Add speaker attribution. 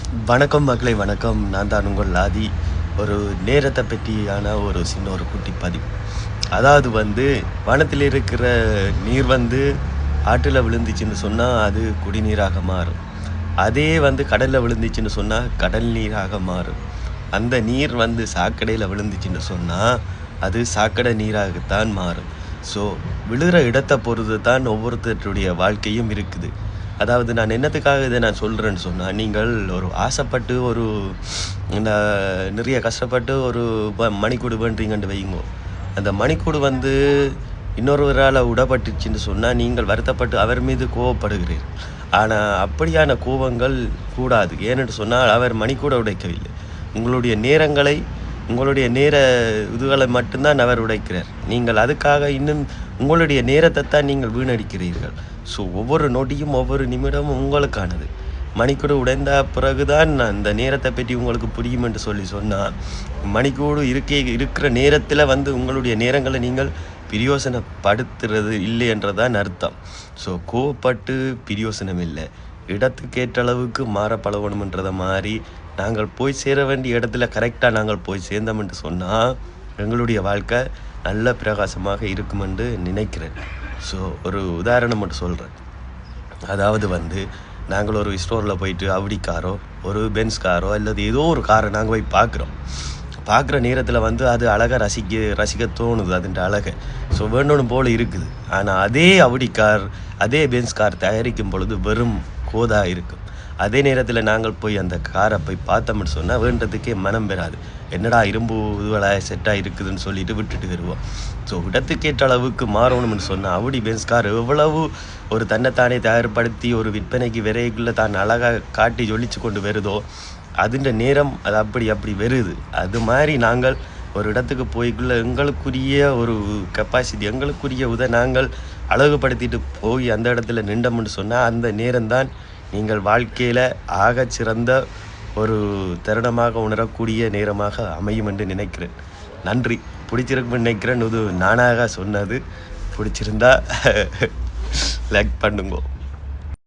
Speaker 1: வணக்கம் மகளே, வணக்கம். நான் தான் உங்கள் ஆதி. ஒரு நேரத்தை பற்றியான ஒரு சின்ன ஒரு குட்டி பதிவு. அதாவது வானத்தில் இருக்கிற நீர் ஆற்றில் விழுந்துச்சுன்னு சொன்னால் அது குடிநீராக மாறும். அதே கடலில் விழுந்துச்சுன்னு சொன்னால் கடல் நீராக மாறும். அந்த நீர் சாக்கடையில் விழுந்துச்சுன்னு சொன்னால் அது சாக்கடை நீராகத்தான் மாறும். ஸோ விழுகிற இடத்தை பொறுத்து தான் ஒவ்வொருத்தருடைய வாழ்க்கையும் இருக்குது. அதாவது நான் என்னத்துக்காக இதை நான் சொல்கிறேன்னு சொன்னால், நீங்கள் ஒரு ஆசைப்பட்டு ஒரு இந்த நிறைய கஷ்டப்பட்டு ஒரு மணிக்கூடு வேண்டுறீங்கன்னு வையுங்கோ. அந்த மணிக்கூடு இன்னொருவரால் விடப்பட்டுச்சுன்னு சொன்னால் நீங்கள் வருத்தப்பட்டு அவர் மீது கோவப்படுகிறீர்கள். ஆனால் அப்படியான கோபங்கள் கூடாது. ஏனென்று சொன்னால் அவர் மணிக்கூட உடைக்கவில்லை. உங்களுடைய நேரங்களை, உங்களுடைய நேர இதுகளை மட்டும்தான் அவர் உடைக்கிறார். நீங்கள் அதுக்காக இன்னும் உங்களுடைய நேரத்தை தான் நீங்கள் வீணடிக்கிறீர்கள். ஸோ ஒவ்வொரு நொடியும் ஒவ்வொரு நிமிடமும் உங்களுக்கானது. மணிக்கூடு உடைந்த பிறகுதான் அந்த நேரத்தை பற்றி உங்களுக்கு புரியும் என்று சொன்னால், மணிக்கூடு இருக்கிற நேரத்தில் உங்களுடைய நேரங்களை நீங்கள் பிரயோசனப்படுத்துறது இல்லை என்றதான் அர்த்தம். ஸோ கோவப்பட்டு பிரயோசனம் இல்லை. இடத்துக்கேற்ற அளவுக்கு மாற பழகணுன்றதை மாதிரி நாங்கள் போய் சேர வேண்டிய இடத்துல கரெக்டாக நாங்கள் போய் சேர்ந்தோம் என்று சொன்னால் எங்களுடைய வாழ்க்கை நல்ல பிரகாசமாக இருக்கும் என்று நினைக்கிறேன். ஸோ ஒரு உதாரணம் மட்டும் சொல்கிறேன். அதாவது நாங்கள் ஒரு ஸ்டோரில் போயிட்டு அவுடி காரோ ஒரு பென்ஸ் காரோ அல்லது ஏதோ ஒரு காரை நாங்கள் போய் பார்க்குற நேரத்தில் அது அழகாக ரசிக்க தோணுது, அதுன்ற அழகை. ஸோ வேண்டணும் போல் இருக்குது. ஆனால் அதே அவுடி கார், அதே பென்ஸ் கார் தயாரிக்கும் பொழுது வெறும் கோதா இருக்கும். அதே நேரத்தில் நாங்கள் போய் அந்த காரை போய் பார்த்தோம்னு சொன்னால் வேண்டதுக்கே மனம் பெறாது. என்னடா இரும்பு இதுவலாக செட்டாக இருக்குதுன்னு சொல்லிட்டு விட்டுட்டு வருவோம். ஸோ இடத்துக்கேற்ற அளவுக்கு மாறணும்னு சொன்னால் அவுடி பென்ஸ் கார் எவ்வளவு ஒரு தன்னைத்தானே தயார்படுத்தி ஒரு விற்பனைக்கு விரைக்குள்ளே தான் அழகாக காட்டி ஜொலிச்சு கொண்டு வருதோ, அதுன்ற நேரம் அது அப்படி வருது. அது மாதிரி நாங்கள் ஒரு இடத்துக்கு போய்க்குள்ளே எங்களுக்குரிய ஒரு கெப்பாசிட்டி, எங்களுக்குரிய நாங்கள் அழகுபடுத்திட்டு போய் அந்த இடத்துல நின்றோம்னு சொன்னால் அந்த நேரம்தான் நீங்கள் வாழ்க்கையில் ஆகச்சிறந்த ஒரு தருணமாக உணரக்கூடிய நேரமாக அமையும் என்று நினைக்கிறேன். நன்றி. பிடிச்சிருக்குன்னு நினைக்கிறேன். இது நானாக சொன்னது. பிடிச்சிருந்தா லைக் பண்ணுங்க.